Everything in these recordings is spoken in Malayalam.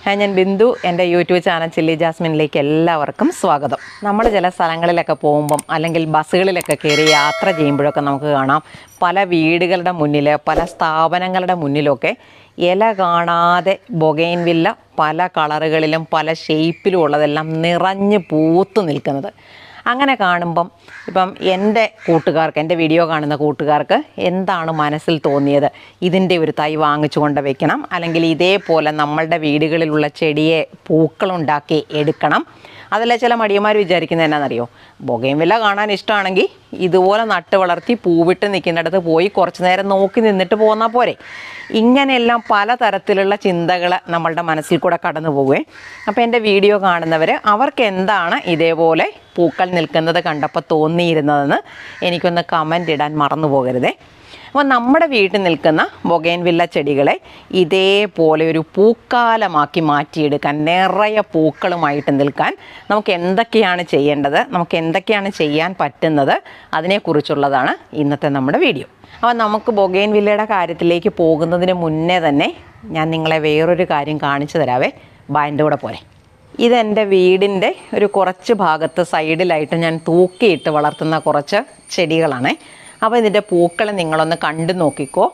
ഞാൻ ബിന്ദു. എൻ്റെ യൂട്യൂബ് ചാനൽ ചില്ലി ജാസ്മിനിലേക്ക് എല്ലാവർക്കും സ്വാഗതം. നമ്മൾ ചില സ്ഥലങ്ങളിലൊക്കെ പോകുമ്പം അല്ലെങ്കിൽ ബസ്സുകളിലൊക്കെ കയറി യാത്ര ചെയ്യുമ്പോഴൊക്കെ നമുക്ക് കാണാം പല വീടുകളുടെ മുന്നിൽ, പല സ്ഥാപനങ്ങളുടെ മുന്നിലൊക്കെ ഇല കാണാതെ ബൊഗെയിൻവില്ല പല കളറുകളിലും പല ഷേപ്പിലും ഉള്ളതെല്ലാം നിറഞ്ഞ് പൂത്ത് നിൽക്കുന്നത്. അങ്ങനെ കാണുമ്പം ഇപ്പം എൻ്റെ കൂട്ടുകാർക്ക്, എൻ്റെ വീഡിയോ കാണുന്ന കൂട്ടുകാർക്ക് എന്താണ് മനസ്സിൽ തോന്നിയത്? ഇതിൻ്റെ ഒരു തൈ വാങ്ങിച്ചു കൊണ്ട് വെക്കണം, അല്ലെങ്കിൽ ഇതേപോലെ നമ്മളുടെ വീടുകളിലുള്ള ചെടിയെ പൂക്കളുണ്ടാക്കി എടുക്കണം. അതല്ല ചില മടിയന്മാർ വിചാരിക്കുന്നത് എന്നാണെന്നറിയോ, ബൊഗെയിൻവില്ല കാണാൻ ഇഷ്ടമാണെങ്കിൽ ഇതുപോലെ നട്ട് വളർത്തി പൂവിട്ട് നിൽക്കുന്നിടത്ത് പോയി കുറച്ച് നേരം നോക്കി നിന്നിട്ട് പോന്നാൽ പോരെ. ഇങ്ങനെയെല്ലാം പലതരത്തിലുള്ള ചിന്തകൾ നമ്മളുടെ മനസ്സിൽ കൂടെ കടന്നു പോവുകയെ. അപ്പോൾ എൻ്റെ വീഡിയോ കാണുന്നവർ അവർക്ക് എന്താണ് ഇതേപോലെ പൂക്കൾ നിൽക്കുന്നത് കണ്ടപ്പോൾ തോന്നിയിരുന്നതെന്ന് എനിക്കൊന്ന് കമൻ്റ് ഇടാൻ മറന്നു പോകരുതേ. അപ്പോൾ നമ്മുടെ വീട്ടിൽ നിൽക്കുന്ന ബൊഗെയിൻവില്ല ചെടികളെ ഇതേപോലെ ഒരു പൂക്കാലമാക്കി മാറ്റിയെടുക്കാൻ, നിറയെ പൂക്കളുമായിട്ട് നിൽക്കാൻ നമുക്ക് എന്തൊക്കെയാണ് ചെയ്യേണ്ടത്, നമുക്ക് എന്തൊക്കെയാണ് ചെയ്യാൻ പറ്റുന്നത്, അതിനെക്കുറിച്ചുള്ളതാണ് ഇന്നത്തെ നമ്മുടെ വീഡിയോ. അപ്പോൾ നമുക്ക് ബൊഗെയിൻവില്ലയുടെ കാര്യത്തിലേക്ക് പോകുന്നതിന് മുന്നേ തന്നെ ഞാൻ നിങ്ങളെ വേറൊരു കാര്യം കാണിച്ചു തരാവേ. എൻ്റെ കൂടെ പോരെ. ഇതെൻ്റെ വീടിൻ്റെ ഒരു കുറച്ച് ഭാഗത്ത് സൈഡിലായിട്ട് ഞാൻ തൂക്കിയിട്ട് വളർത്തുന്ന കുറച്ച് ചെടികളാണ്. അപ്പോൾ ഇതിൻ്റെ പൂക്കൾ നിങ്ങളൊന്ന് കണ്ടു നോക്കിക്കോ.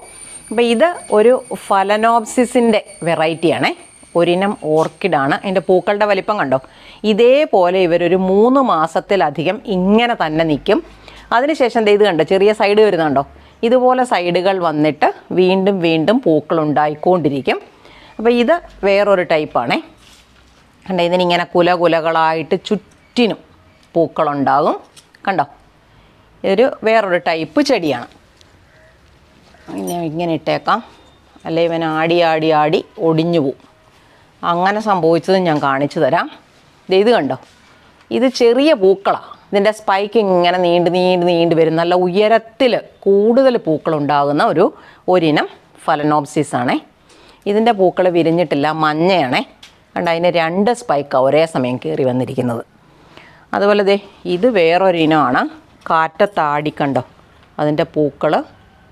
അപ്പോൾ ഇത് ഒരു ഫലനോപ്സിസിൻ്റെ വെറൈറ്റിയാണേ, ഒരിനം ഓർക്കിഡാണ്. അതിൻ്റെ പൂക്കളുടെ വലിപ്പം കണ്ടോ? ഇതേപോലെ ഇവരൊരു 3 മാസത്തിലധികം ഇങ്ങനെ തന്നെ നിൽക്കും. അതിനുശേഷം ഇത് കണ്ടോ, ചെറിയ സൈഡ് വരുന്നുണ്ടോ? ഇതുപോലെ സൈഡുകൾ വന്നിട്ട് വീണ്ടും വീണ്ടും പൂക്കളുണ്ടായിക്കൊണ്ടിരിക്കും. അപ്പോൾ ഇത് വേറൊരു ടൈപ്പാണേ. കണ്ടോ, ഇതിനിങ്ങനെ കുലകളായിട്ട് ചുറ്റിനും പൂക്കളുണ്ടാകും. കണ്ടോ, ഇതൊരു വേറൊരു ടൈപ്പ് ചെടിയാണ്. ഇങ്ങനെ ഇട്ടേക്കാം, അല്ലെ ഇവൻ ആടി ഒടിഞ്ഞു പോവും. അങ്ങനെ സംഭവിച്ചത് ഞാൻ കാണിച്ചു തരാം. ഇത് കണ്ടോ, ഇത് ചെറിയ പൂക്കളാണ്. ഇതിൻ്റെ സ്പൈക്ക് ഇങ്ങനെ നീണ്ട് വരും. നല്ല ഉയരത്തിൽ കൂടുതൽ പൂക്കളുണ്ടാകുന്ന ഒരിനം ഫലനോപ്സിസ് ആണേ. ഇതിൻ്റെ പൂക്കൾ വിരിഞ്ഞിട്ടില്ല, മഞ്ഞയാണേ. കണ്ട, അതിന് 2 സ്പൈക്കാണ് ഒരേ സമയം കയറി വന്നിരിക്കുന്നത്. അതുപോലെ ഇത് വേറൊരിനമാണ്, കാറ്റത്താടി. കണ്ടോ, അതിൻ്റെ പൂക്കൾ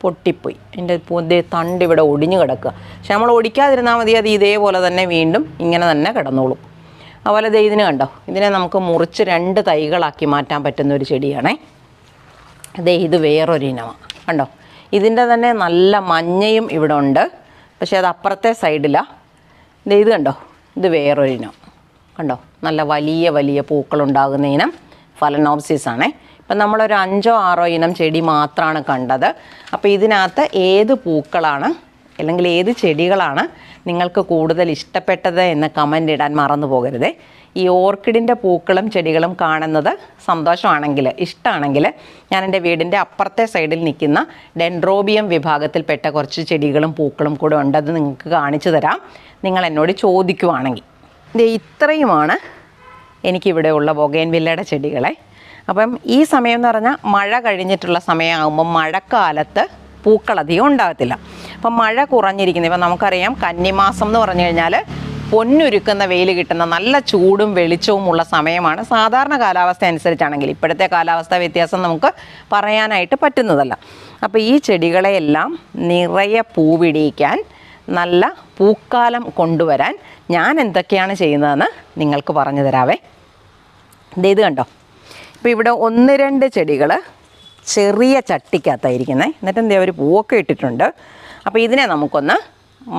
പൊട്ടിപ്പോയി. അതിൻ്റെ തണ്ട് ഇവിടെ ഒടിഞ്ഞു കിടക്കുക. പക്ഷെ നമ്മൾ ഒടിക്കാതിരുന്നാൽ മതി, അത് ഇതേപോലെ തന്നെ വീണ്ടും ഇങ്ങനെ തന്നെ കിടന്നോളും. അതുപോലെ ഇതിന് കണ്ടോ, ഇതിനെ നമുക്ക് മുറിച്ച് 2 തൈകളാക്കി മാറ്റാൻ പറ്റുന്ന ഒരു ചെടിയാണേ. ഇത് വേറൊരിനമാണ്. കണ്ടോ, ഇതിൻ്റെ തന്നെ നല്ല മഞ്ഞയും ഇവിടെ ഉണ്ട്, പക്ഷേ അത് അപ്പുറത്തെ സൈഡിലാണ്. ഇത് കണ്ടോ, ഇത് വേറൊരിനം. കണ്ടോ, നല്ല വലിയ പൂക്കളുണ്ടാകുന്ന ഇനം ഫലനോപ്സിസ് ആണേ. ഇപ്പം നമ്മളൊരു 5 or 6 ഇനം ചെടി മാത്രമാണ് കണ്ടത്. അപ്പോൾ ഇതിനകത്ത് ഏത് പൂക്കളാണ് അല്ലെങ്കിൽ ഏത് ചെടികളാണ് നിങ്ങൾക്ക് കൂടുതൽ ഇഷ്ടപ്പെട്ടത് എന്ന് കമൻ്റ് ഇടാൻ മറന്നു പോകരുതേ. ഈ ഓർക്കിഡിൻ്റെ പൂക്കളും ചെടികളും കാണുന്നത് സന്തോഷമാണെങ്കിൽ, ഇഷ്ടമാണെങ്കിൽ ഞാൻ എൻ്റെ വീടിൻ്റെ അപ്പുറത്തെ സൈഡിൽ നിൽക്കുന്ന ഡെൻഡ്രോബിയം വിഭാഗത്തിൽപ്പെട്ട കുറച്ച് ചെടികളും പൂക്കളും കൂടെ ഉണ്ടത് നിങ്ങൾക്ക് കാണിച്ചു തരാം, നിങ്ങൾ എന്നോട് ചോദിക്കുവാണെങ്കിൽ. ഇത്രയുമാണ് എനിക്കിവിടെയുള്ള ബൊഗെയിൻവില്ലയുടെ ചെടികളെ. അപ്പം ഈ സമയം എന്ന് പറഞ്ഞാൽ മഴ കഴിഞ്ഞിട്ടുള്ള സമയമാകുമ്പം മഴക്കാലത്ത് പൂക്കളധികം ഉണ്ടാകത്തില്ല. അപ്പം മഴ കുറഞ്ഞിരിക്കുന്നത്, ഇപ്പം നമുക്കറിയാം കന്നിമാസം എന്ന് പറഞ്ഞു കഴിഞ്ഞാൽ പൊന്നുരുക്കുന്ന വെയിൽ കിട്ടുന്ന നല്ല ചൂടും വെളിച്ചവും ഉള്ള സമയമാണ് സാധാരണ കാലാവസ്ഥ അനുസരിച്ചാണെങ്കിൽ. ഇപ്പോഴത്തെ കാലാവസ്ഥ വ്യത്യാസം നമുക്ക് പറയാനായിട്ട് പറ്റുന്നതല്ല. അപ്പോൾ ഈ ചെടികളെയെല്ലാം നിറയെ പൂവിടിയിക്കാൻ, നല്ല പൂക്കാലം കൊണ്ടുവരാൻ ഞാൻ എന്തൊക്കെയാണ് ചെയ്യുന്നതെന്ന് നിങ്ങൾക്ക് പറഞ്ഞു തരാവേ. ഇത് കണ്ടോ, ഇപ്പോൾ ഇവിടെ 1-2 ചെടികൾ ചെറിയ ചട്ടിക്കകത്തായിരിക്കുന്നത്. എന്നിട്ട് ഒരു പൂവൊക്കെ ഇട്ടിട്ടുണ്ട്. അപ്പോൾ ഇതിനെ നമുക്കൊന്ന്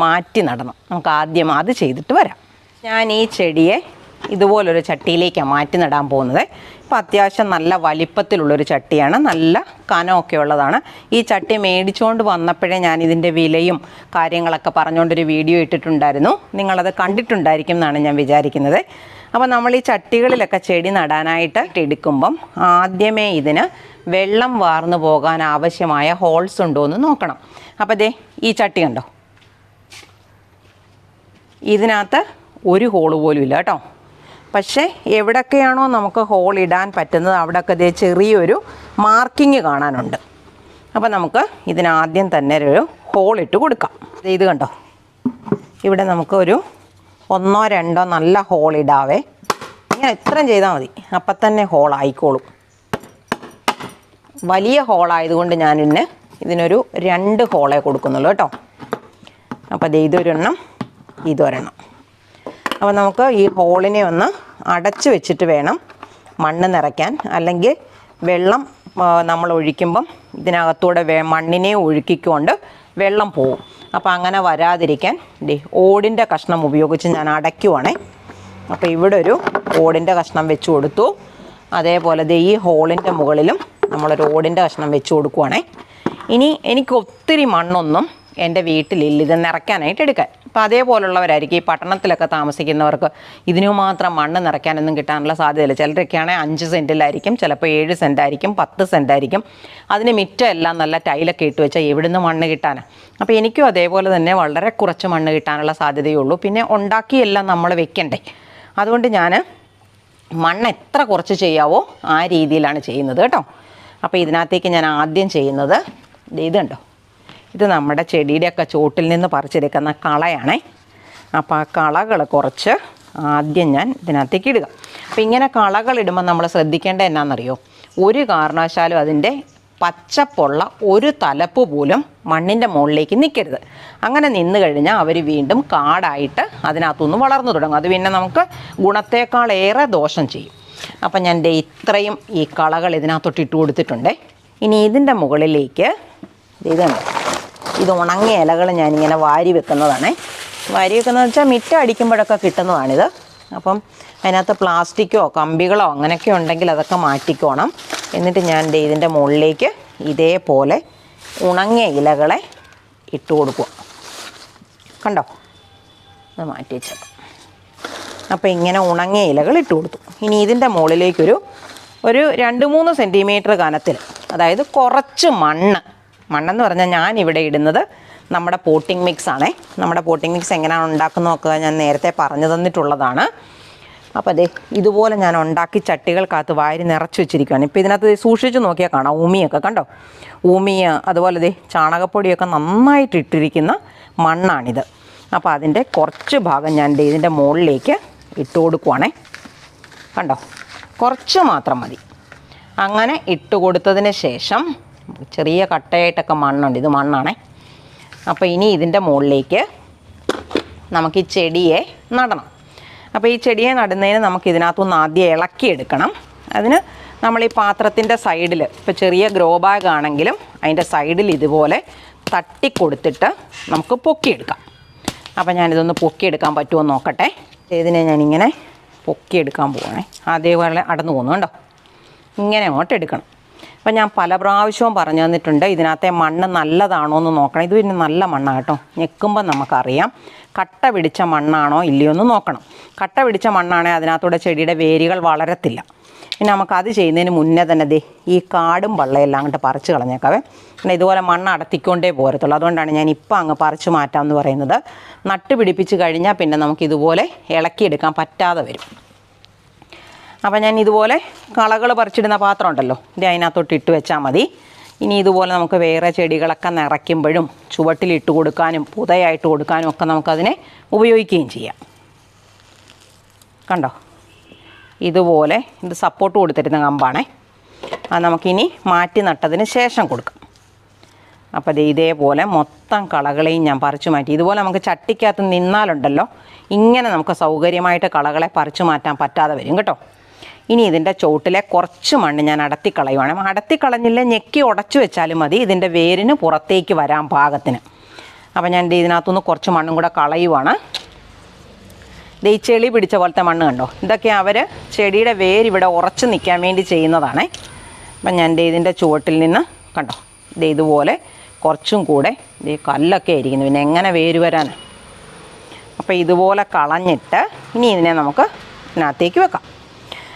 മാറ്റി നടണം. നമുക്ക് ആദ്യം അത് ചെയ്തിട്ട് വരാം. ഞാൻ ഈ ചെടിയെ ഇതുപോലൊരു ചട്ടിയിലേക്കാണ് മാറ്റി നടാൻ പോകുന്നത്. ഇപ്പോൾ അത്യാവശ്യം നല്ല വലിപ്പത്തിലുള്ളൊരു ചട്ടിയാണ്, നല്ല കനമൊക്കെ ഉള്ളതാണ്. ഈ ചട്ടി മേടിച്ചുകൊണ്ട് വന്നപ്പോഴേ ഞാൻ ഇതിൻ്റെ വിലയും കാര്യങ്ങളൊക്കെ പറഞ്ഞുകൊണ്ടൊരു വീഡിയോ ഇട്ടിട്ടുണ്ടായിരുന്നു. നിങ്ങളത് കണ്ടിട്ടുണ്ടായിരിക്കും എന്നാണ് ഞാൻ വിചാരിക്കുന്നത്. അപ്പോൾ നമ്മൾ ഈ ചട്ടികളിലൊക്കെ ചെടി നടാനായിട്ട് എടുക്കുമ്പം ആദ്യമേ ഇതിന് വെള്ളം വാർന്നു പോകാൻ ആവശ്യമായ ഹോൾസ് ഉണ്ടോ എന്ന് നോക്കണം. അപ്പോൾ ഈ ചട്ടി കണ്ടോ, ഇതിനകത്ത് ഒരു ഹോള് പോലും ഇല്ല കേട്ടോ. പക്ഷേ എവിടെയൊക്കെയാണോ നമുക്ക് ഹോൾ ഇടാൻ പറ്റുന്നത് അവിടെയൊക്കെ ചെറിയൊരു മാർക്കിങ് കാണാനുണ്ട്. അപ്പോൾ നമുക്ക് ഇതിനാദ്യം തന്നെ ഒരു ഹോൾ ഇട്ട് കൊടുക്കാം. ഇത് കണ്ടോ, ഇവിടെ നമുക്കൊരു 1-2 നല്ല ഹോൾ ഇടാവേ. ഇങ്ങനെ ഇത്രയും ചെയ്താൽ മതി, അപ്പം തന്നെ ഹോൾ ആയിക്കോളും. വലിയ ഹോളായതുകൊണ്ട് ഞാനിന്ന് ഇതിനൊരു 2 ഹോളേ കൊടുക്കുന്നുള്ളൂ കേട്ടോ. അപ്പോൾ ഇതൊരെണ്ണം, ഇതൊരെണ്ണം. അപ്പോൾ നമുക്ക് ഈ ഹോളിനെ ഒന്ന് അടച്ച് വെച്ചിട്ട് വേണം മണ്ണ് നിറയ്ക്കാൻ. അല്ലെങ്കിൽ വെള്ളം നമ്മൾ ഒഴിക്കുമ്പം ഇതിനകത്തൂടെ മണ്ണിനെ ഒഴുക്കിക്കൊണ്ട് വെള്ളം പോവും. അപ്പോൾ അങ്ങനെ വരാതിരിക്കാൻ ഓടിൻ്റെ കഷ്ണം ഉപയോഗിച്ച് ഞാൻ അടയ്ക്കുവാണേ. അപ്പോൾ ഇവിടെ ഒരു ഓടിൻ്റെ കഷ്ണം വെച്ച് കൊടുത്തു. അതേപോലെ ഈ ഹോളിൻ്റെ മുകളിലും നമ്മളൊരു ഓടിൻ്റെ കഷ്ണം വെച്ച് കൊടുക്കുവാണേ. ഇനി എനിക്ക് ഒത്തിരി മണ്ണൊന്നും എൻ്റെ വീട്ടിലില്ല ഇത് നിറയ്ക്കാനായിട്ട് എടുക്കാൻ. അപ്പോൾ അതേപോലുള്ളവരായിരിക്കും ഈ പട്ടണത്തിലൊക്കെ താമസിക്കുന്നവർക്ക് ഇതിനു മാത്രം മണ്ണ് നിറയ്ക്കാനൊന്നും കിട്ടാനുള്ള സാധ്യതയില്ല. ചിലരൊക്കെയാണെങ്കിൽ 5 സെൻറ്റിലായിരിക്കും, ചിലപ്പോൾ 7 സെൻറ്റായിരിക്കും, 10 സെൻറ്റായിരിക്കും. അതിന് മിറ്റമെല്ലാം നല്ല ടൈലൊക്കെ ഇട്ട് വെച്ചാൽ എവിടുന്ന് മണ്ണ് കിട്ടാനാണ്. അപ്പോൾ എനിക്കും അതേപോലെ തന്നെ വളരെ കുറച്ച് മണ്ണ് കിട്ടാനുള്ള സാധ്യതയുള്ളൂ. പിന്നെ ഉണ്ടാക്കിയെല്ലാം നമ്മൾ വെക്കണ്ടേ. അതുകൊണ്ട് ഞാൻ മണ്ണ് എത്ര കുറച്ച് ചെയ്യാവോ ആ രീതിയിലാണ് ചെയ്യുന്നത് കേട്ടോ. അപ്പോൾ ഇതിനകത്തേക്ക് ഞാൻ ആദ്യം ചെയ്യുന്നത് ഇതുണ്ടോ, ഇത് നമ്മുടെ ചെടിയുടെയൊക്കെ ചോട്ടിൽ നിന്ന് പറിച്ചെടുക്കുന്ന കളയാണേ. അപ്പോൾ ആ കളകൾ കുറച്ച് ആദ്യം ഞാൻ ഇതിനകത്തേക്ക് ഇടുക. അപ്പോൾ ഇങ്ങനെ കളകളിടുമ്പോൾ നമ്മൾ ശ്രദ്ധിക്കേണ്ടത് എന്നാണെന്നറിയോ, ഒരു കാരണവശാലും അതിൻ്റെ പച്ചപ്പുള്ള ഒരു തലപ്പ് പോലും മണ്ണിൻ്റെ മുകളിലേക്ക് നിൽക്കരുത്. അങ്ങനെ നിന്ന് കഴിഞ്ഞാൽ അവർ വീണ്ടും കാടായിട്ട് അതിനകത്തുനിന്ന് വളർന്നു തുടങ്ങും. അത് പിന്നെ നമുക്ക് ഗുണത്തേക്കാളേറെ ദോഷം ചെയ്യും. അപ്പം ഞാൻ ഇത്രയും ഈ കളകൾ ഇതിനകത്തോട്ട് ഇട്ട് കൊടുത്തിട്ടുണ്ട്. ഇനി ഇതിൻ്റെ മുകളിലേക്ക് ഇതുണ്ട്, ഇത് ഉണങ്ങിയ ഇലകൾ ഞാനിങ്ങനെ വാരി വെക്കുന്നതാണ്. വാരി വെക്കുന്നതെന്ന് വെച്ചാൽ മിറ്റം അടിക്കുമ്പോഴൊക്കെ കിട്ടുന്നതാണിത്. അപ്പം അതിനകത്ത് പ്ലാസ്റ്റിക്കോ കമ്പികളോ അങ്ങനെയൊക്കെ ഉണ്ടെങ്കിൽ അതൊക്കെ മാറ്റിക്കോണം. എന്നിട്ട് ഞാൻ ഇതിൻ്റെ മുകളിലേക്ക് ഇതേപോലെ ഉണങ്ങിയ ഇലകളെ ഇട്ട് കൊടുക്കുക. കണ്ടോ, അത് മാറ്റി വെച്ചേക്കാം. അപ്പോൾ ഇങ്ങനെ ഉണങ്ങിയ ഇലകൾ ഇട്ട് കൊടുത്തു. ഇനി ഇതിൻ്റെ മുകളിലേക്കൊരു 2-3 സെൻറ്റിമീറ്റർ കനത്തിൽ, അതായത് കുറച്ച് മണ്ണെന്ന് പറഞ്ഞാൽ ഞാനിവിടെ ഇടുന്നത് നമ്മുടെ പോട്ടിംഗ് മിക്സ് ആണേ. നമ്മുടെ പോട്ടിംഗ് മിക്സ് എങ്ങനെയാണ് ഉണ്ടാക്കുന്നതൊക്കെ ഞാൻ നേരത്തെ പറഞ്ഞു തന്നിട്ടുള്ളതാണ്. അപ്പോൾ അതെ ഇതുപോലെ ഞാൻ ഉണ്ടാക്കി ചട്ടികൾക്കകത്ത് വാരി നിറച്ച് വെച്ചിരിക്കുകയാണ്. ഇപ്പോൾ ഇതിനകത്ത് സൂക്ഷിച്ച് നോക്കിയാൽ കാണാം ഊമിയൊക്കെ കണ്ടോ, ഊമിയ അതുപോലെ ചാണകപ്പൊടിയൊക്കെ നന്നായിട്ട് ഇട്ടിരിക്കുന്ന മണ്ണാണിത്. അപ്പോൾ അതിൻ്റെ കുറച്ച് ഭാഗം ഞാൻ ഇതിൻ്റെ മുകളിലേക്ക് ഇട്ട് കൊടുക്കുവാണേ. കണ്ടോ, കുറച്ച് മാത്രം മതി. അങ്ങനെ ഇട്ട് കൊടുത്തതിന് ശേഷം ചെറിയ കട്ടയായിട്ടൊക്കെ മണ്ണുണ്ട്, ഇത് മണ്ണാണേ. അപ്പോൾ ഇനി ഇതിൻ്റെ മുകളിലേക്ക് നമുക്ക് ഈ ചെടിയെ നടണം. അപ്പോൾ ഈ ചെടിയെ നടുന്നതിന് നമുക്ക് ഇതിനകത്തുനിന്ന് ആദ്യം ഇളക്കിയെടുക്കണം. അതിന് നമ്മൾ ഈ പാത്രത്തിൻ്റെ സൈഡിൽ, ഇപ്പോൾ ചെറിയ ഗ്രോ ബാഗ് ആണെങ്കിലും അതിൻ്റെ സൈഡിൽ ഇതുപോലെ തട്ടിക്കൊടുത്തിട്ട് നമുക്ക് പൊക്കിയെടുക്കാം. അപ്പോൾ ഞാനിതൊന്ന് പൊക്കിയെടുക്കാൻ പറ്റുമോ നോക്കട്ടെ. ഇതിനെ ഞാനിങ്ങനെ പൊക്കിയെടുക്കാൻ പോവാണേ. അതേപോലെ അടന്നു പോകുന്നു കണ്ടോ, ഇങ്ങനെ അങ്ങോട്ട് എടുക്കണം. അപ്പം ഞാൻ പല പ്രാവശ്യവും പറഞ്ഞു തന്നിട്ടുണ്ട് ഇതിനകത്തെ മണ്ണ് നല്ലതാണോ എന്ന് നോക്കണം. ഇത് പിന്നെ നല്ല മണ്ണാണ് കേട്ടോ, ഞെക്കുമ്പോൾ നമുക്കറിയാം കട്ട പിടിച്ച മണ്ണാണോ ഇല്ലയോ എന്ന് നോക്കണം. കട്ട പിടിച്ച മണ്ണാണെങ്കിൽ അതിനകത്തൂടെ ചെടിയുടെ വേരുകൾ വളരത്തില്ല. പിന്നെ നമുക്കത് ചെയ്യുന്നതിന് മുന്നേ തന്നെ ഈ കാടും വള്ളയെല്ലാം അങ്ങോട്ട് പറിച്ച് കളഞ്ഞേക്കാവേ. പിന്നെ ഇതുപോലെ മണ്ണ് അടത്തിക്കൊണ്ടേ പോരത്തുള്ളൂ. അതുകൊണ്ടാണ് ഞാൻ ഇപ്പം അങ്ങ് പറിച്ച് മാറ്റാമെന്ന് പറയുന്നത്. നട്ട് പിടിപ്പിച്ച് കഴിഞ്ഞാൽ പിന്നെ നമുക്കിതുപോലെ ഇളക്കിയെടുക്കാൻ പറ്റാതെ വരും. അപ്പം ഞാൻ ഇതുപോലെ കളകൾ പറിച്ചിടുന്ന പാത്രം ഉണ്ടല്ലോ, ഇത് അതിനകത്തോട്ട് ഇട്ട് വെച്ചാൽ മതി. ഇനി ഇതുപോലെ നമുക്ക് വേറെ ചെടികളൊക്കെ നിറയ്ക്കുമ്പോഴും ചുവട്ടിലിട്ട് കൊടുക്കാനും പുതയായിട്ട് കൊടുക്കാനും ഒക്കെ നമുക്കതിനെ ഉപയോഗിക്കുകയും ചെയ്യാം. കണ്ടോ, ഇതുപോലെ ഇത് സപ്പോർട്ട് കൊടുത്തിരുന്ന കമ്പാണേ. അത് നമുക്കിനി മാറ്റി നട്ടതിന് ശേഷം കൊടുക്കാം. അപ്പോൾ ഇതേപോലെ മൊത്തം കളകളെയും ഞാൻ പറിച്ചു മാറ്റി. ഇതുപോലെ നമുക്ക് ചട്ടിക്കകത്ത് നിന്നാലുണ്ടല്ലോ ഇങ്ങനെ നമുക്ക് സൗകര്യമായിട്ട് കളകളെ പറിച്ചു മാറ്റാൻ പറ്റാതെ വരും കേട്ടോ. ഇനി ഇതിൻ്റെ ചോട്ടിലെ കുറച്ച് മണ്ണ് ഞാൻ അടത്തിക്കളയുവാണ്. അടത്തിക്കളഞ്ഞില്ല, ഞെക്കി ഉടച്ചു വെച്ചാലും മതി, ഇതിൻ്റെ വേരിന് പുറത്തേക്ക് വരാൻ പാകത്തിന്. അപ്പോൾ ഞാൻ ഇതിനകത്തുനിന്ന് കുറച്ച് മണ്ണും കൂടെ കളയുവാണ്. ഈ ചെളി പിടിച്ച പോലത്തെ മണ്ണ് കണ്ടോ, ഇതൊക്കെ അവർ ചെടിയുടെ വേരിവിടെ ഉറച്ച് നിൽക്കാൻ വേണ്ടി ചെയ്യുന്നതാണ്. അപ്പം ഞാൻ ഇതിൻ്റെ ചുവട്ടിൽ നിന്ന് കണ്ടോ, ഇതുപോലെ കുറച്ചും കൂടെ ഈ കല്ലൊക്കെ ആയിരിക്കുന്നു, പിന്നെ എങ്ങനെ വേര് വരാനാണ്. അപ്പോൾ ഇതുപോലെ കളഞ്ഞിട്ട് ഇനി ഇതിനെ നമുക്ക് ഇതിനകത്തേക്ക് വെക്കാം.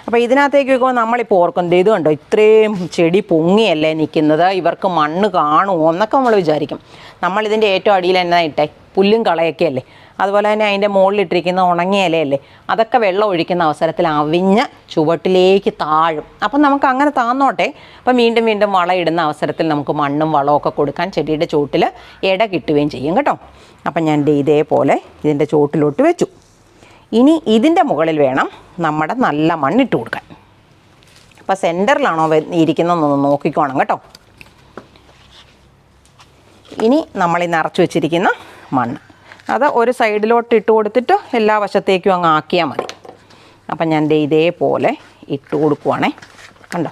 അപ്പോൾ ഇതിനകത്തേക്ക് വെക്കുമ്പോൾ നമ്മളിപ്പോൾ ഓർക്കും ഇത് കണ്ടോ ഇത്രയും ചെടി പൊങ്ങിയല്ലേ നിൽക്കുന്നത്, ഇവർക്ക് മണ്ണ് കാണുമോ എന്നൊക്കെ നമ്മൾ വിചാരിക്കും. നമ്മളിതിൻ്റെ ഏറ്റവും അടിയിൽ എന്നാ ഇട്ടേ, പുല്ലും കളയൊക്കെ അല്ലേ. അതുപോലെ തന്നെ അതിൻ്റെ മുകളിലിട്ടിരിക്കുന്ന ഉണങ്ങിയ ഇലയല്ലേ, അതൊക്കെ വെള്ളം ഒഴിക്കുന്ന അവസരത്തിൽ അവിഞ്ഞ് ചുവട്ടിലേക്ക് താഴും. അപ്പം നമുക്ക് അങ്ങനെ താന്നോട്ടെ. അപ്പം വീണ്ടും വീണ്ടും വളമിടുന്ന അവസരത്തിൽ നമുക്ക് മണ്ണും വളമൊക്കെ കൊടുക്കാൻ ചെടിയുടെ ചുവട്ടിൽ ഇട കിട്ടുകയും ചെയ്യും കേട്ടോ. അപ്പം ഞാൻ ഇതേപോലെ ഇതിൻ്റെ ചുവട്ടിലോട്ട് വെച്ചു. ഇനി ഇതിൻ്റെ മുകളിൽ വേണം നമ്മുടെ നല്ല മണ്ണിട്ട് കൊടുക്കാൻ. അപ്പോൾ സെൻറ്ററിലാണോ ഇരിക്കുന്നതെന്നൊന്ന് നോക്കിക്കോണം കേട്ടോ. ഇനി നമ്മൾ ഈ നിറച്ച് വെച്ചിരിക്കുന്ന മണ്ണ് അത് ഒരു സൈഡിലോട്ട് ഇട്ട് കൊടുത്തിട്ട് എല്ലാ വശത്തേക്കും അങ്ങ് ആക്കിയാൽ മതി. അപ്പം ഞാൻ ഇതേപോലെ ഇട്ട് കൊടുക്കുവാണേ. കണ്ടോ,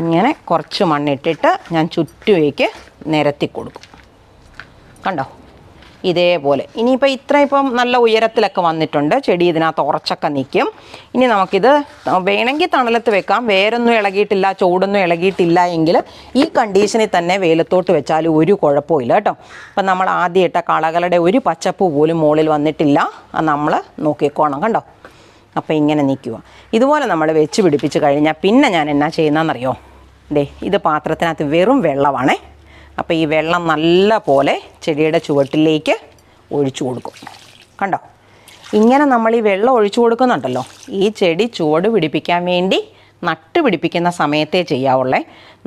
ഇങ്ങനെ കുറച്ച് മണ്ണിട്ടിട്ട് ഞാൻ ചുറ്റുമേക്ക് നിരത്തി കൊടുക്കും. കണ്ടോ, ഇതേപോലെ. ഇനിയിപ്പോൾ ഇപ്പം നല്ല ഉയരത്തിലൊക്കെ വന്നിട്ടുണ്ട്, ചെടി ഇതിനകത്ത് ഉറച്ചൊക്കെ നിൽക്കും. ഇനി നമുക്കിത് വേണമെങ്കിൽ തണലത്ത് വെക്കാം. വേരൊന്നും ഇളകിയിട്ടില്ല, ചൂടൊന്നും ഇളകിയിട്ടില്ല എങ്കിൽ ഈ കണ്ടീഷനിൽ തന്നെ വെയിലത്തോട്ട് വെച്ചാലും ഒരു കുഴപ്പമില്ല കേട്ടോ. അപ്പം നമ്മൾ ആദ്യം ഇട്ട കളകളുടെ ഒരു പച്ചപ്പ് പോലും മുകളിൽ വന്നിട്ടില്ല. അത് നമ്മൾ നോക്കിക്കോണം. കണ്ടോ, അപ്പോൾ ഇങ്ങനെ നിൽക്കുക. ഇതുപോലെ നമ്മൾ വെച്ച് പിടിപ്പിച്ച് കഴിഞ്ഞാൽ പിന്നെ ഞാൻ എന്നാ ചെയ്യുന്നതെന്നറിയോ? ഇത് പാത്രത്തിനകത്ത് വെറും വെള്ളമാണേ. അപ്പോൾ ഈ വെള്ളം നല്ല പോലെ ചെടിയുടെ ചുവട്ടിലേക്ക് ഒഴിച്ചു കൊടുക്കും. കണ്ടോ, ഇങ്ങനെ നമ്മൾ ഈ വെള്ളം ഒഴിച്ചു കൊടുക്കുന്നുണ്ടല്ലോ, ഈ ചെടി ചുവട് പിടിപ്പിക്കാൻ വേണ്ടി നട്ട് പിടിപ്പിക്കുന്ന സമയത്തേ ചെയ്യാവുള്ളേ.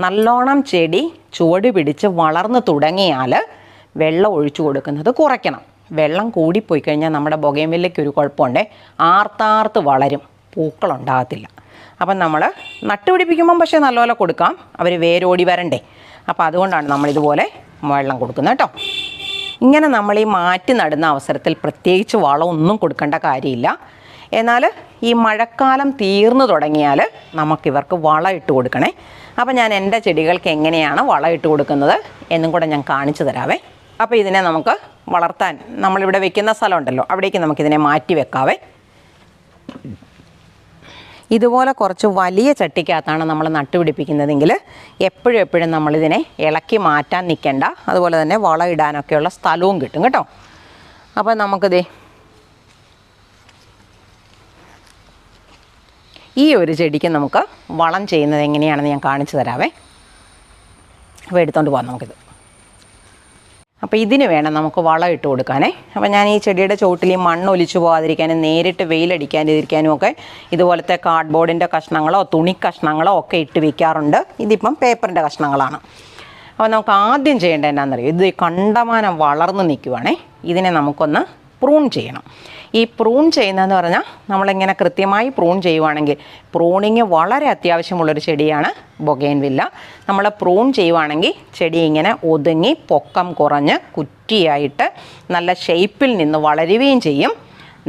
നല്ലോണം ചെടി ചുവട് പിടിച്ച് വളർന്ന് തുടങ്ങിയാൽ വെള്ളം ഒഴിച്ചു കൊടുക്കുന്നത് കുറയ്ക്കണം. വെള്ളം കൂടിപ്പോയി കഴിഞ്ഞാൽ നമ്മുടെ ബൊഗെയിൻവില്ലയ്ക്ക് ഒരു കുഴപ്പമുണ്ടേ, ആർത്താർത്ത് വളരും, പൂക്കളുണ്ടാകത്തില്ല. അപ്പം നമ്മൾ നട്ടുപിടിപ്പിക്കുമ്പം പക്ഷേ നല്ലപോലെ കൊടുക്കാം, അവർ വേരോടി വരണ്ടേ. അപ്പോൾ അതുകൊണ്ടാണ് നമ്മളിതുപോലെ വെള്ളം കൊടുക്കുന്നത് കേട്ടോ. ഇങ്ങനെ നമ്മൾ ഈ മാറ്റി നടുന്ന അവസരത്തിൽ പ്രത്യേകിച്ച് വളമൊന്നും കൊടുക്കേണ്ട കാര്യമില്ല. എന്നാൽ ഈ മഴക്കാലം തീർന്നു തുടങ്ങിയാൽ നമുക്കിവർക്ക് വളം ഇട്ട് കൊടുക്കണേ. അപ്പോൾ ഞാൻ എൻ്റെ ചെടികൾക്ക് എങ്ങനെയാണ് വളം ഇട്ട് കൊടുക്കുന്നത് എന്നും കൂടെ ഞാൻ കാണിച്ചു തരാവേ. അപ്പോൾ ഇതിനെ നമുക്ക് വളർത്താൻ നമ്മളിവിടെ വെക്കുന്ന സ്ഥലമുണ്ടല്ലോ, അവിടേക്ക് നമുക്കിതിനെ മാറ്റി വെക്കാവേ. ഇതുപോലെ കുറച്ച് വലിയ ചട്ടിക്കകത്താണ് നമ്മൾ നട്ടുപിടിപ്പിക്കുന്നതെങ്കിൽ എപ്പോഴും നമ്മളിതിനെ ഇളക്കി മാറ്റാൻ നിൽക്കേണ്ട. അതുപോലെ തന്നെ വളം ഇടാനൊക്കെയുള്ള സ്ഥലവും കിട്ടും കേട്ടോ. അപ്പോൾ നമുക്കിത് ഈ ഒരു ചെടിക്ക് നമുക്ക് വളം ചെയ്യുന്നത് എങ്ങനെയാണെന്ന് ഞാൻ കാണിച്ചു തരാവേ. അപ്പോൾ എടുത്തുകൊണ്ട് പോകാം നമുക്കിത്. അപ്പോൾ ഇതിന് വേണം നമുക്ക് വളം ഇട്ട് കൊടുക്കാനേ. അപ്പോൾ ഞാൻ ഈ ചെടിയുടെ ചുവട്ടിൽ ഈ മണ്ണ് ഒലിച്ചു പോകാതിരിക്കാനും നേരിട്ട് വെയിലടിക്കാതിരിക്കാനും ഒക്കെ ഇതുപോലത്തെ കാർഡ്ബോർഡിൻ്റെ കഷ്ണങ്ങളോ തുണി കഷ്ണങ്ങളോ ഒക്കെ ഇട്ട് വയ്ക്കാറുണ്ട്. ഇതിപ്പം പേപ്പറിൻ്റെ കഷ്ണങ്ങളാണ്. അപ്പോൾ നമുക്ക് ആദ്യം ചെയ്യേണ്ടത് എന്നാണെന്നറിയോ? ഇത് കണ്ടമാനം വളർന്ന് നിൽക്കുവാണേ. ഇതിനെ നമുക്കൊന്ന് പ്രൂൺ ചെയ്യണം. ഈ പ്രൂൺ ചെയ്യുന്നതെന്ന് പറഞ്ഞാൽ നമ്മളിങ്ങനെ കൃത്യമായി പ്രൂൺ ചെയ്യുവാണെങ്കിൽ, പ്രൂണിങ് വളരെ അത്യാവശ്യമുള്ളൊരു ചെടിയാണ് ബൊഗെയിൻവില്ല. നമ്മൾ പ്രൂൺ ചെയ്യുവാണെങ്കിൽ ചെടി ഇങ്ങനെ ഒതുങ്ങി പൊക്കം കുറഞ്ഞ് കുറ്റിയായിട്ട് നല്ല ഷേപ്പിൽ നിന്ന് വളരുകയും ചെയ്യും,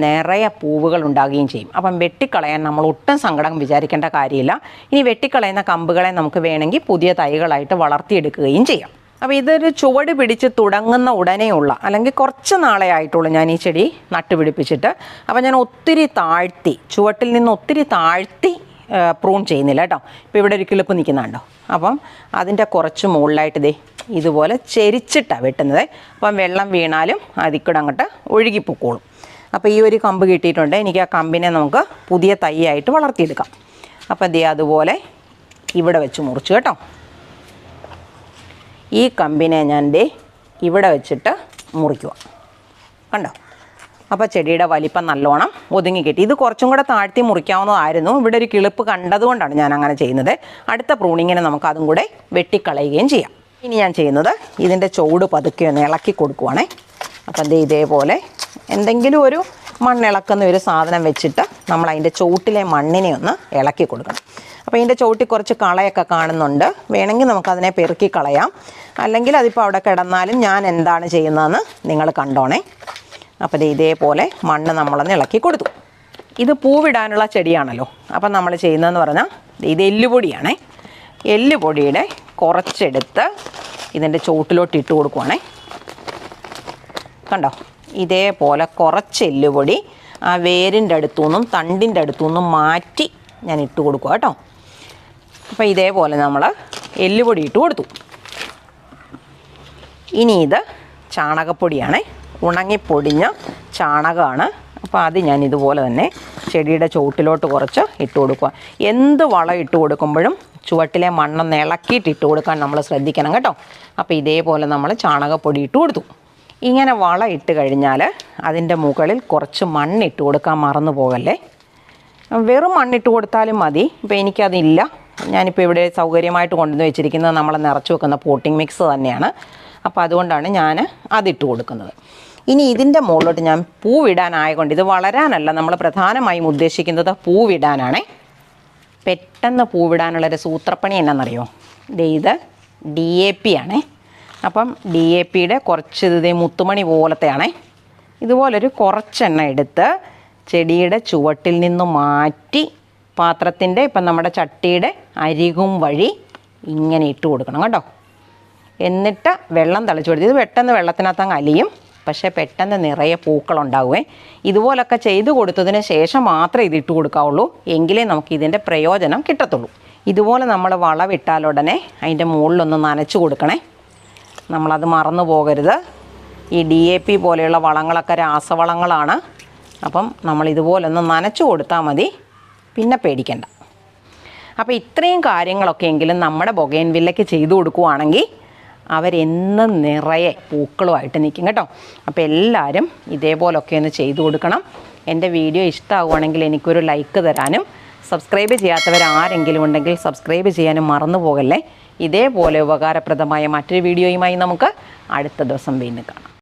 നിറയെ പൂവുകൾ ഉണ്ടാകുകയും ചെയ്യും. അപ്പം വെട്ടിക്കളയാൻ നമ്മൾ ഒട്ടും സങ്കടം വിചാരിക്കേണ്ട കാര്യമില്ല. ഇനി വെട്ടിക്കളയുന്ന കമ്പുകളെ നമുക്ക് വേണമെങ്കിൽ പുതിയ തൈകളായിട്ട് വളർത്തിയെടുക്കുകയും ചെയ്യാം. അപ്പോൾ ഇതൊരു ചുവട് പിടിച്ച് തുടങ്ങുന്ന ഉടനെയുള്ള, അല്ലെങ്കിൽ കുറച്ച് നാളെ ആയിട്ടുള്ളൂ ഞാൻ ഈ ചെടി നട്ടുപിടിപ്പിച്ചിട്ട്. അപ്പോൾ ഞാൻ ഒത്തിരി താഴ്ത്തി, ചുവട്ടിൽ നിന്ന് ഒത്തിരി താഴ്ത്തി പ്രൂൺ ചെയ്യുന്നില്ല കേട്ടോ. ഇപ്പോൾ ഇവിടെ ഒരു കിളിപ്പ് നിൽക്കുന്നുണ്ടോ, അപ്പം അതിൻ്റെ കുറച്ച് മുകളിലായിട്ട് ഇതുപോലെ ചെരിച്ചിട്ടാണ് വെട്ടുന്നത്. അപ്പം വെള്ളം വീണാലും അതിക്കൂടെ അങ്ങോട്ട് ഒഴുകിപ്പോക്കോളും. അപ്പോൾ ഈ ഒരു കമ്പ് കിട്ടിയിട്ടുണ്ട്. എനിക്ക് ആ കമ്പിനെ നമുക്ക് പുതിയ തൈയായിട്ട് വളർത്തിയെടുക്കാം. അപ്പോൾ അതുപോലെ ഇവിടെ വെച്ച് മുറിച്ചു കേട്ടോ. ഈ കമ്പിനെ ഞാൻ ഇവിടെ വെച്ചിട്ട് മുറിക്കുക. കണ്ടോ, അപ്പോൾ ചെടിയുടെ വലിപ്പം നല്ലോണം ഒതുങ്ങി കിട്ടി. ഇത് കുറച്ചും കൂടെ താഴ്ത്തി മുറിക്കാവുന്നതായിരുന്നു. ഇവിടെ ഒരു കിളിപ്പ് കണ്ടതുകൊണ്ടാണ് ഞാൻ അങ്ങനെ ചെയ്യുന്നത്. അടുത്ത പ്രൂണിങ്ങിന് നമുക്ക് അതും കൂടെ വെട്ടിക്കളയുകയും ചെയ്യാം. ഇനി ഞാൻ ചെയ്യുന്നത് ഇതിൻ്റെ ചുവട് പതുക്കെ ഒന്ന് ഇളക്കി കൊടുക്കുവാണേ. അപ്പം ഇതേപോലെ എന്തെങ്കിലും ഒരു മണ്ണിളക്കുന്ന ഒരു സാധനം വെച്ചിട്ട് നമ്മൾ അതിൻ്റെ ചുവട്ടിലെ മണ്ണിനെ ഒന്ന് ഇളക്കി കൊടുക്കണം. അപ്പോൾ ഇതിൻ്റെ ചുവട്ടിൽ കുറച്ച് കളയൊക്കെ കാണുന്നുണ്ട്, വേണമെങ്കിൽ നമുക്കതിനെ പെറുക്കി കളയാം. അല്ലെങ്കിൽ അതിപ്പോൾ അവിടെ കിടന്നാലും ഞാൻ എന്താണ് ചെയ്യുന്നതെന്ന് നിങ്ങൾ കണ്ടോണേ. അപ്പോൾ ഇതേപോലെ മണ്ണ് നമ്മളൊന്ന് ഇളക്കി കൊടുത്തു. ഇത് പൂവിടാനുള്ള ചെടിയാണല്ലോ. അപ്പം നമ്മൾ ചെയ്യുന്നതെന്ന് പറഞ്ഞാൽ ഇത് എല്ലുപൊടിയാണേ. എല്ലുപൊടിയുടെ കുറച്ചെടുത്ത് ഇതിൻ്റെ ചുവട്ടിലോട്ട് ഇട്ട് കൊടുക്കുവാണേ. കണ്ടോ, ഇതേപോലെ കുറച്ച് എല്ലുപൊടി ആ വേരിൻ്റെ അടുത്തുനിന്നും തണ്ടിൻ്റെ അടുത്തുനിന്നും മാറ്റി ഞാൻ ഇട്ട് കൊടുക്കുക കേട്ടോ. അപ്പോൾ ഇതേപോലെ നമ്മൾ എല്ലുപൊടി ഇട്ട് കൊടുത്തു. ഇനി ഇത് ചാണകപ്പൊടിയാണ്, ഉണങ്ങിപ്പൊടിഞ്ഞ ചാണകമാണ്. അപ്പോൾ അത് ഞാൻ ഇതുപോലെ തന്നെ ചെടിയുടെ ചുവട്ടിലോട്ട് കുറച്ച് ഇട്ട് കൊടുക്കുക. എന്ത് വളം ഇട്ട് കൊടുക്കുമ്പോഴും ചുവട്ടിലെ മണ്ണൊന്ന് ഇളക്കിയിട്ട് ഇട്ട് കൊടുക്കാൻ നമ്മൾ ശ്രദ്ധിക്കണം കേട്ടോ. അപ്പോൾ ഇതേപോലെ നമ്മൾ ചാണകപ്പൊടി ഇട്ട് കൊടുത്തു. ഇങ്ങനെ വളം ഇട്ട് കഴിഞ്ഞാൽ അതിൻ്റെ മുകളിൽ കുറച്ച് മണ്ണിട്ട് കൊടുക്കാൻ മറന്നു പോകല്ലേ. വെറും മണ്ണിട്ട് കൊടുത്താലും മതി. ഇപ്പോൾ എനിക്കതില്ല, ഞാനിപ്പോൾ ഇവിടെ സൗകര്യമായിട്ട് കൊണ്ടുവന്ന് വെച്ചിരിക്കുന്നത് നമ്മൾ നിറച്ച് വെക്കുന്ന പോട്ടിംഗ് മിക്സ് തന്നെയാണ്. അപ്പോൾ അതുകൊണ്ടാണ് ഞാൻ അതിട്ട് കൊടുക്കുന്നത്. ഇനി ഇതിൻ്റെ മുകളിലോട്ട് ഞാൻ പൂവിടാനായതുകൊണ്ട്, ഇത് വളരാനല്ല, നമ്മൾ പ്രധാനമായും ഉദ്ദേശിക്കുന്നത് പൂവിടാനാണേ. പെട്ടെന്ന് പൂവിടാനുള്ളൊരു സൂത്രപ്പണി എന്നാണെന്നറിയോ? ഇത് DAP ആണേ. അപ്പം DAPയുടെ കുറച്ച് ഇതേ മുത്തുമണി പോലത്തെയാണേ. ഇതുപോലൊരു കുറച്ചെണ്ണ എടുത്ത് ചെടിയുടെ ചുവട്ടിൽ നിന്ന് മാറ്റി പാത്രത്തിൻ്റെ ഇപ്പം നമ്മുടെ ചട്ടിയുടെ അരികും വഴി ഇങ്ങനെ ഇട്ട് കൊടുക്കണം കേട്ടോ. എന്നിട്ട് വെള്ളം തളിച്ചു കൊടുത്ത് ഇത് പെട്ടെന്ന് വെള്ളത്തിനകത്ത് അങ്ങ് അലിയും, പക്ഷേ പെട്ടെന്ന് നിറയെ പൂക്കളുണ്ടാവുമേ. ഇതുപോലൊക്കെ ചെയ്തു കൊടുത്തതിന് ശേഷം മാത്രമേ ഇതിട്ട് കൊടുക്കാവുള്ളൂ, എങ്കിലേ നമുക്ക് ഇതിൻ്റെ പ്രയോജനം കിട്ടത്തുള്ളൂ. ഇതുപോലെ നമ്മൾ വളമിട്ടാലുടനെ അതിൻ്റെ മുകളിലൊന്ന് നനച്ച് കൊടുക്കണേ. നമ്മളത് മറന്നു പോകരുത്. ഈ DAP പോലെയുള്ള വളങ്ങളൊക്കെ രാസവളങ്ങളാണ്. അപ്പം നമ്മൾ ഇതുപോലൊന്ന് നനച്ചു കൊടുത്താൽ മതി, പിന്നെ പേടിക്കണ്ട. അപ്പോൾ ഇത്രയും കാര്യങ്ങളൊക്കെ എങ്കിലും നമ്മുടെ ബൊഗെയിൻവില്ലയ്ക്ക് ചെയ്തു കൊടുക്കുവാണെങ്കിൽ അവരെന്നും നിറയെ പൂക്കളുമായിട്ട് നിൽക്കും കേട്ടോ. അപ്പോൾ എല്ലാവരും ഇതേപോലൊക്കെ ഒന്ന് ചെയ്തു കൊടുക്കണം. എൻ്റെ വീഡിയോ ഇഷ്ടമാവുകയാണെങ്കിൽ എനിക്കൊരു ലൈക്ക് തരാനും സബ്സ്ക്രൈബ് ചെയ്യാത്തവരാരെങ്കിലും ഉണ്ടെങ്കിൽ സബ്സ്ക്രൈബ് ചെയ്യാനും മറന്നു പോകല്ലേ. ഇതേപോലെ ഉപകാരപ്രദമായ മറ്റൊരു വീഡിയോയുമായി നമുക്ക് അടുത്ത ദിവസം വീണ്ടും കാണാം.